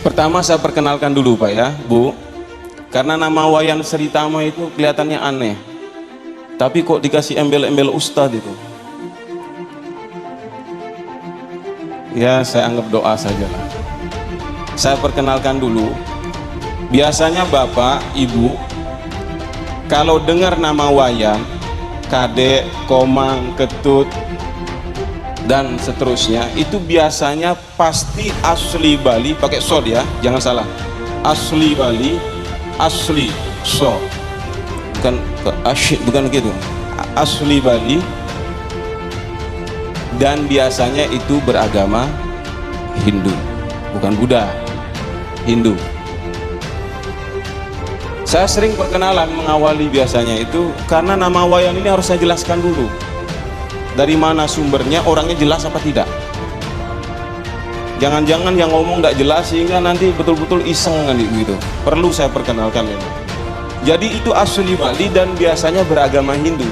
Pertama saya perkenalkan dulu Pak ya, Bu. Karena nama Wayan Sri Tama itu kelihatannya aneh. Tapi kok dikasih embel-embel ustadz itu? Ya saya anggap doa saja lah. Saya perkenalkan dulu. Biasanya Bapak, Ibu, kalau dengar nama Wayan, Kadek, Komang, Ketut, dan seterusnya, itu biasanya pasti asli Bali, pakai sod ya, jangan salah. Asli Bali, asli so, bukan asyik, bukan gitu. Asli Bali, dan biasanya itu beragama Hindu, bukan Buddha, Hindu. Saya sering perkenalan mengawali biasanya itu karena nama Wayan ini harus saya jelaskan dulu. Dari mana sumbernya, orangnya jelas apa tidak. Jangan-jangan yang ngomong tidak jelas sehingga nanti betul-betul iseng kan gitu. Perlu saya perkenalkan memang. Jadi itu asli Bali dan biasanya beragama Hindu.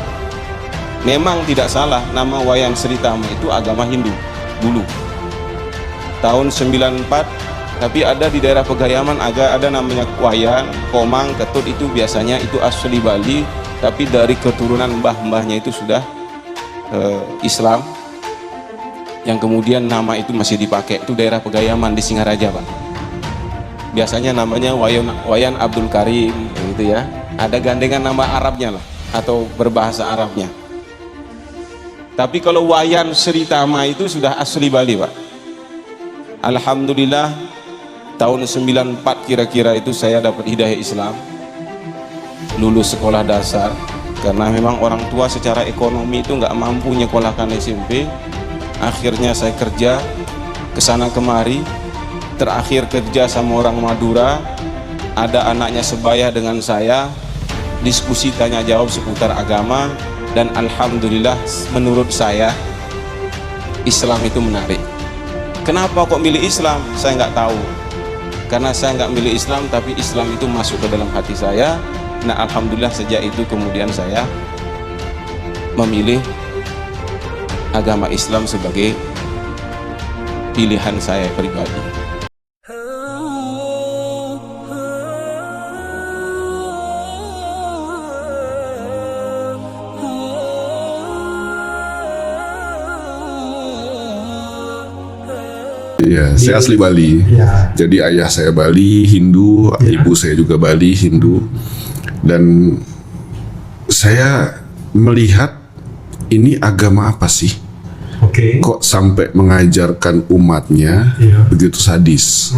Memang tidak salah, nama Wayan Sri Tama itu agama Hindu dulu. Tahun 94, tapi ada di daerah Pegayaman ada namanya Wayan, Komang, Ketut, itu biasanya itu asli Bali, tapi dari keturunan mbah-mbahnya itu sudah Islam, yang kemudian nama itu masih dipakai. Itu daerah Pegayaman di Singaraja Pak. Biasanya namanya Wayan Abdul Karim gitu ya. Ada gandengan nama Arabnya lah, atau berbahasa Arabnya. Tapi kalau Wayan Sri Tama itu sudah asli Bali Pak. Alhamdulillah tahun 94 kira-kira itu saya dapat hidayah Islam, lulus sekolah dasar. Karena memang orang tua secara ekonomi itu nggak mampu nyekolahkan SMP. Akhirnya saya kerja kesana kemari, terakhir kerja sama orang Madura. Ada anaknya sebaya dengan saya, diskusi tanya jawab seputar agama, dan alhamdulillah menurut saya Islam itu menarik. Kenapa kok milih Islam? Saya nggak tahu, karena saya nggak milih Islam, tapi Islam itu masuk ke dalam hati saya. Nah alhamdulillah sejak itu kemudian saya memilih agama Islam sebagai pilihan saya pribadi. Iya, saya asli Bali. Ya. Jadi ayah saya Bali, Hindu, ibu saya juga Bali, Hindu. Dan saya melihat ini agama apa sih? Oke. Kok sampai mengajarkan umatnya begitu sadis?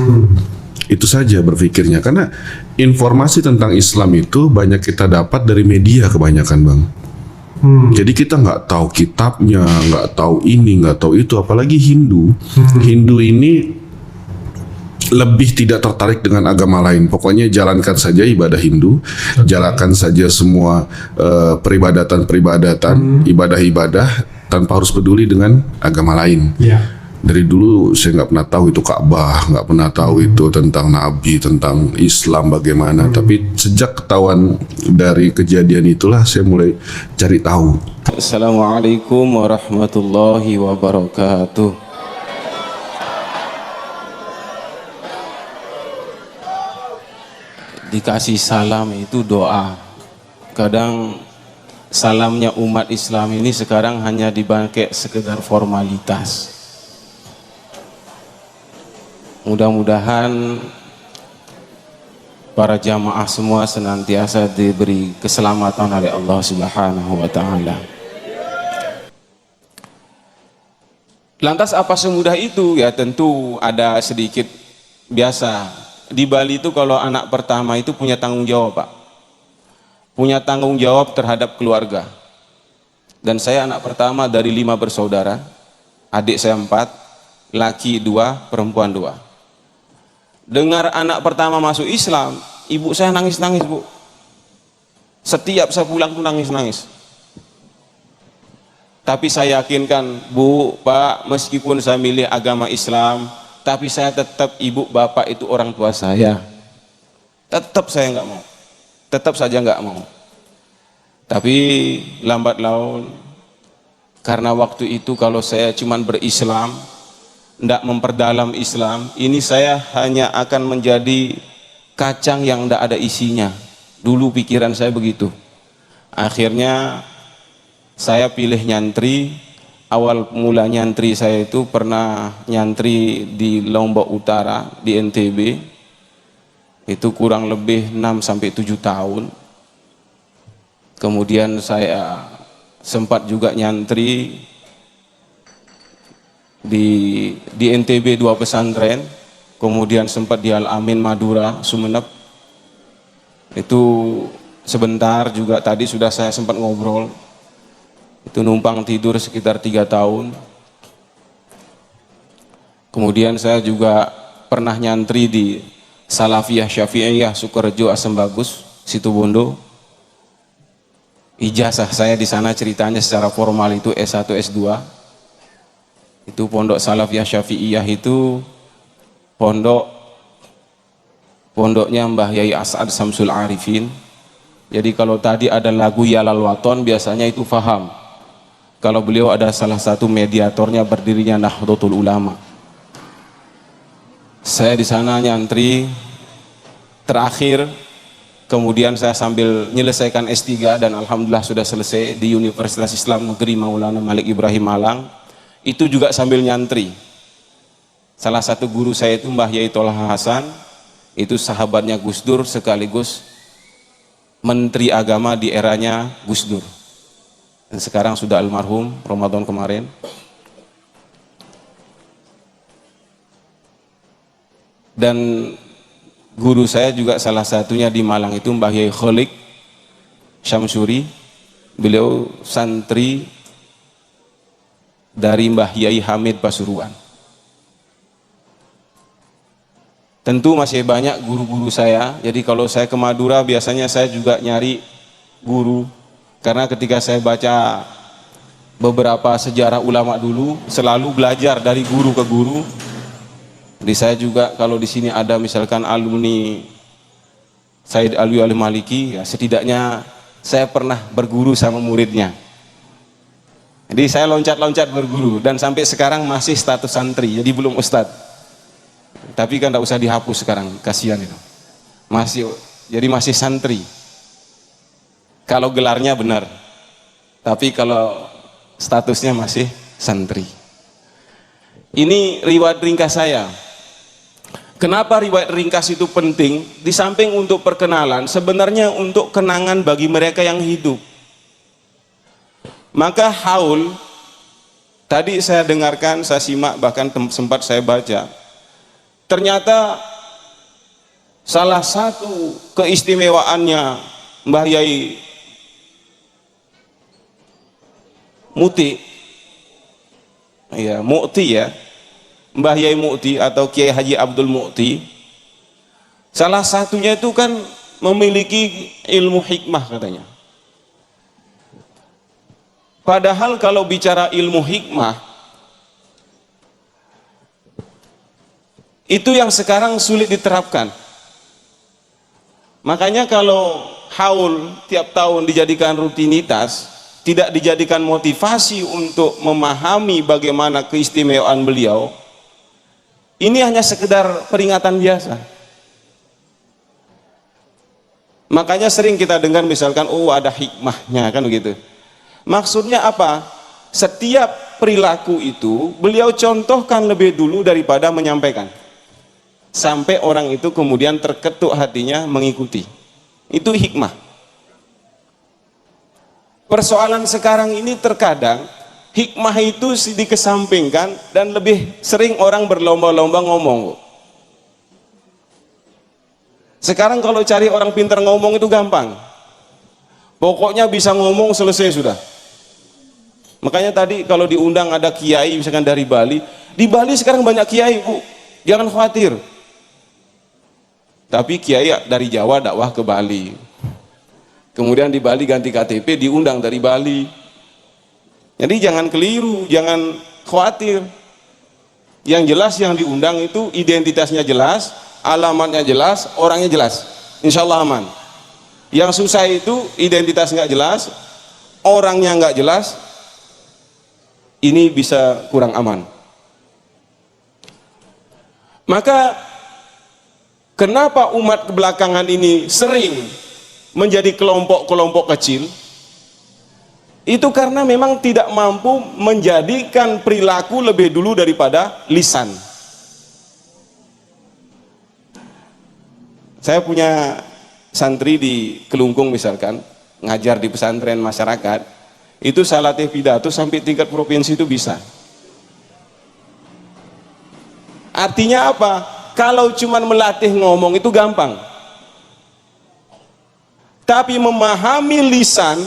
Itu saja berpikirnya. Karena informasi tentang Islam itu banyak kita dapat dari media kebanyakan, Bang. Jadi kita nggak tahu kitabnya, nggak tahu ini, nggak tahu itu, apalagi Hindu. Hindu ini lebih tidak tertarik dengan agama lain. Pokoknya jalankan saja ibadah Hindu, jalankan saja semua peribadatan, ibadah-ibadah tanpa harus peduli dengan agama lain. Ya. Dari dulu saya nggak pernah tahu itu Ka'bah, nggak pernah tahu itu tentang Nabi, tentang Islam bagaimana. Tapi sejak ketahuan dari kejadian itulah saya mulai cari tahu. Assalamualaikum warahmatullahi wabarakatuh. Dikasih salam itu doa. Kadang salamnya umat Islam ini sekarang hanya dipakai sekedar formalitas. Mudah-mudahan para jamaah semua senantiasa diberi keselamatan oleh Allah Subhanahu wa Ta'ala. Lantas apa semudah itu? Ya tentu ada sedikit. Biasa di Bali itu kalau anak pertama itu punya tanggung jawab Pak, punya tanggung jawab terhadap keluarga. Dan saya anak pertama dari 5 bersaudara, adik saya 4, laki 2, perempuan 2. Dengar anak pertama masuk Islam, ibu saya nangis-nangis Bu. Setiap saya pulang tuh nangis-nangis. Tapi saya yakinkan Bu, Pak, meskipun saya milih agama Islam, tapi saya tetap ibu bapak itu orang tua saya. Tetap saya nggak mau, tetap saja nggak mau. Tapi lambat laun, karena waktu itu kalau saya cuman berislam, tidak memperdalam Islam, ini saya hanya akan menjadi kacang yang tidak ada isinya. Dulu pikiran saya begitu. Akhirnya saya pilih nyantri. Awal mula nyantri saya itu pernah nyantri di Lombok Utara, di NTB. Itu kurang lebih 6-7 tahun. Kemudian saya sempat juga nyantri di NTB 2 pesantren, kemudian sempat di Al-Amin Madura, Sumeneb. Itu sebentar juga, tadi sudah saya sempat ngobrol. Itu numpang tidur sekitar 3 tahun. Kemudian saya juga pernah nyantri di Salafiyah Syafi'iyah Sukorejo Asem Bagus, Situbondo. Ijazah saya di sana ceritanya secara formal itu S1 S2. Itu pondok Salafiyah Syafi'iyah itu pondoknya Mbah Yai As'ad Samsul Arifin. Jadi kalau tadi ada lagu Yalal Waton, biasanya itu faham kalau beliau ada salah satu mediatornya berdirinya Nahdlatul Ulama. Saya di sana nyantri terakhir, kemudian saya sambil menyelesaikan S3 dan alhamdulillah sudah selesai di Universitas Islam Negeri Maulana Malik Ibrahim Malang. Itu juga sambil nyantri. Salah satu guru saya itu Mbah Yai Tolha Hasan, itu sahabatnya Gus Dur sekaligus Menteri Agama di eranya Gus Dur. Dan sekarang sudah almarhum Ramadan kemarin. Dan guru saya juga salah satunya di Malang itu Mbah Yai Kholik Syamsuri. Beliau santri dari Mbah Yai Hamid Pasuruan. Tentu masih banyak guru-guru saya. Jadi kalau saya ke Madura biasanya saya juga nyari guru. Karena ketika saya baca beberapa sejarah ulama dulu, selalu belajar dari guru ke guru. Jadi saya juga kalau di sini ada misalkan alumni Said Alwi Al-Maliki, ya setidaknya saya pernah berguru sama muridnya. Jadi saya loncat-loncat berguru dan sampai sekarang masih status santri, jadi belum ustadz. Tapi kan tidak usah dihapus sekarang, kasihan itu. Jadi masih santri. Kalau gelarnya benar, tapi kalau statusnya masih santri. Ini riwayat ringkas saya. Kenapa riwayat ringkas itu penting? Di samping untuk perkenalan, sebenarnya untuk kenangan bagi mereka yang hidup. Maka haul, tadi saya dengarkan, saya simak, bahkan sempat saya baca. Ternyata salah satu keistimewaannya Mbah Yai Muti, ya Mu'ti ya, Mbah Yai Mu'ti atau Kiai Haji Abdul Mu'ti, salah satunya itu kan memiliki ilmu hikmah katanya. Padahal kalau bicara ilmu hikmah, itu yang sekarang sulit diterapkan. Makanya kalau haul tiap tahun dijadikan rutinitas, tidak dijadikan motivasi untuk memahami bagaimana keistimewaan beliau, ini hanya sekedar peringatan biasa. Makanya sering kita dengar misalkan, oh ada hikmahnya, kan begitu. Maksudnya apa? Setiap perilaku itu beliau contohkan lebih dulu daripada menyampaikan, sampai orang itu kemudian terketuk hatinya mengikuti. Itu hikmah. Persoalan sekarang ini terkadang hikmah itu dikesampingkan dan lebih sering orang berlomba-lomba ngomong. Sekarang kalau cari orang pintar ngomong itu gampang. Pokoknya bisa ngomong selesai sudah. Makanya tadi kalau diundang ada kiai misalkan dari Bali, di Bali sekarang banyak kiai, Bu. Jangan khawatir. Tapi kiai dari Jawa dakwah ke Bali. Kemudian di Bali ganti KTP, diundang dari Bali. Jadi jangan keliru, jangan khawatir. Yang jelas yang diundang itu identitasnya jelas, alamatnya jelas, orangnya jelas. Insya Allah aman. Yang susah itu identitas nggak jelas, orangnya nggak jelas, ini bisa kurang aman. Maka kenapa umat belakangan ini sering menjadi kelompok-kelompok kecil? Itu karena memang tidak mampu menjadikan perilaku lebih dulu daripada lisan. Saya punya santri di Kelungkung misalkan, ngajar di pesantren masyarakat, itu salatih pidato sampai tingkat provinsi itu bisa. Artinya apa? Kalau cuman melatih ngomong itu gampang, tapi memahami lisan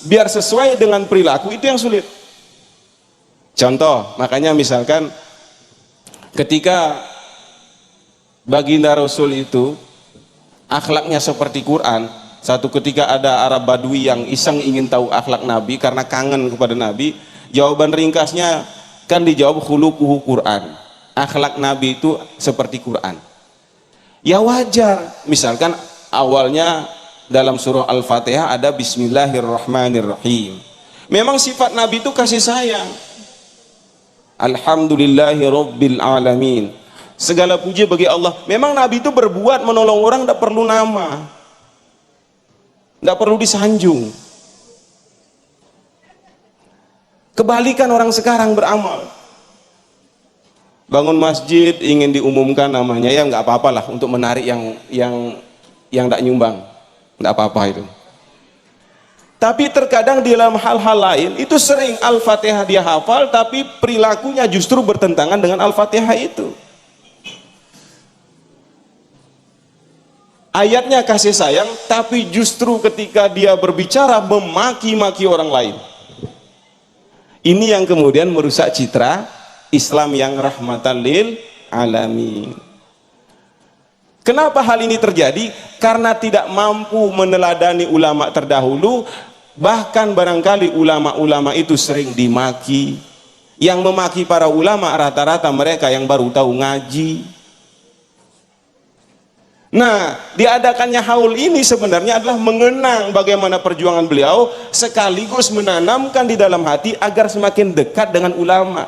biar sesuai dengan perilaku itu yang sulit. Contoh, makanya misalkan ketika baginda Rasul itu akhlaknya seperti Quran, satu ketika ada Arab Badui yang iseng ingin tahu akhlak Nabi karena kangen kepada Nabi, jawaban ringkasnya kan dijawab khuluquhu Quran, akhlak Nabi itu seperti Quran. Ya wajar, misalkan awalnya dalam surah Al-Fatihah ada Bismillahirrahmanirrahim. Memang sifat Nabi itu kasih sayang. Alhamdulillahirabbil alamin. Segala puji bagi Allah. Memang Nabi itu berbuat menolong orang tidak perlu nama, tidak perlu disanjung. Kebalikan orang sekarang beramal. Bangun masjid ingin diumumkan namanya, ya nggak apa-apalah untuk menarik yang tidak nyumbang. Tidak apa-apa itu. Tapi terkadang di dalam hal-hal lain itu sering Al-Fatihah dia hafal tapi perilakunya justru bertentangan dengan Al-Fatihah itu. Ayatnya kasih sayang tapi justru ketika dia berbicara memaki-maki orang lain. Ini yang kemudian merusak citra Islam yang rahmatan lil alamin. Kenapa hal ini terjadi? Karena tidak mampu meneladani ulama terdahulu, bahkan barangkali ulama-ulama itu sering dimaki. Yang memaki para ulama rata-rata mereka yang baru tahu ngaji. Nah, diadakannya haul ini sebenarnya adalah mengenang bagaimana perjuangan beliau sekaligus menanamkan di dalam hati agar semakin dekat dengan ulama.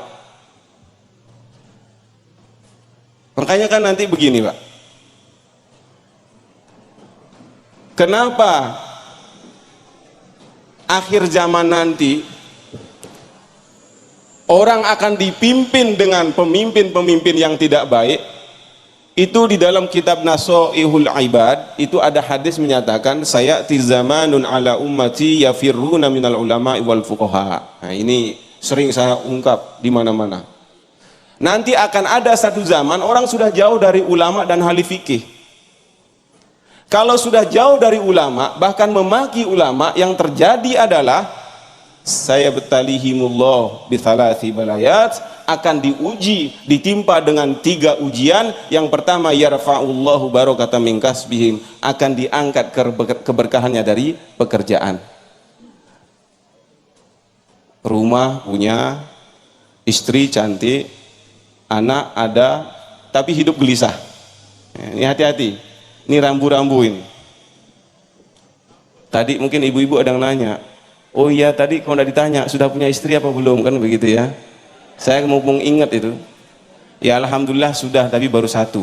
Makanya kan nanti begini, Pak. Kenapa akhir zaman nanti orang akan dipimpin dengan pemimpin-pemimpin yang tidak baik? Itu di dalam kitab Nasoihul Ibad itu ada hadis menyatakan sayati zamanun ala ummati yafirruna minal ulama wal fuqaha. Nah, ini sering saya ungkap di mana-mana. Nanti akan ada satu zaman orang sudah jauh dari ulama dan ahli fikih. Kalau sudah jauh dari ulama, bahkan memaki ulama, yang terjadi adalah saya betalihimullah bithalathi balayat, akan diuji, ditimpa dengan 3 ujian. Yang pertama yarfa'ullahu barakata min kasbihim, akan diangkat keberkahannya dari pekerjaan. Rumah punya, istri cantik, anak ada, tapi hidup gelisah. Ini hati-hati. Ini rambu-rambu ini. Tadi mungkin ibu-ibu ada yang nanya, oh iya tadi kalau udah ditanya sudah punya istri apa belum, kan begitu ya. Saya mumpung ingat itu, ya alhamdulillah sudah, tapi baru 1.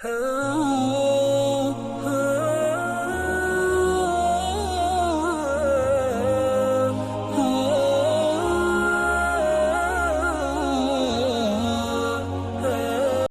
Oh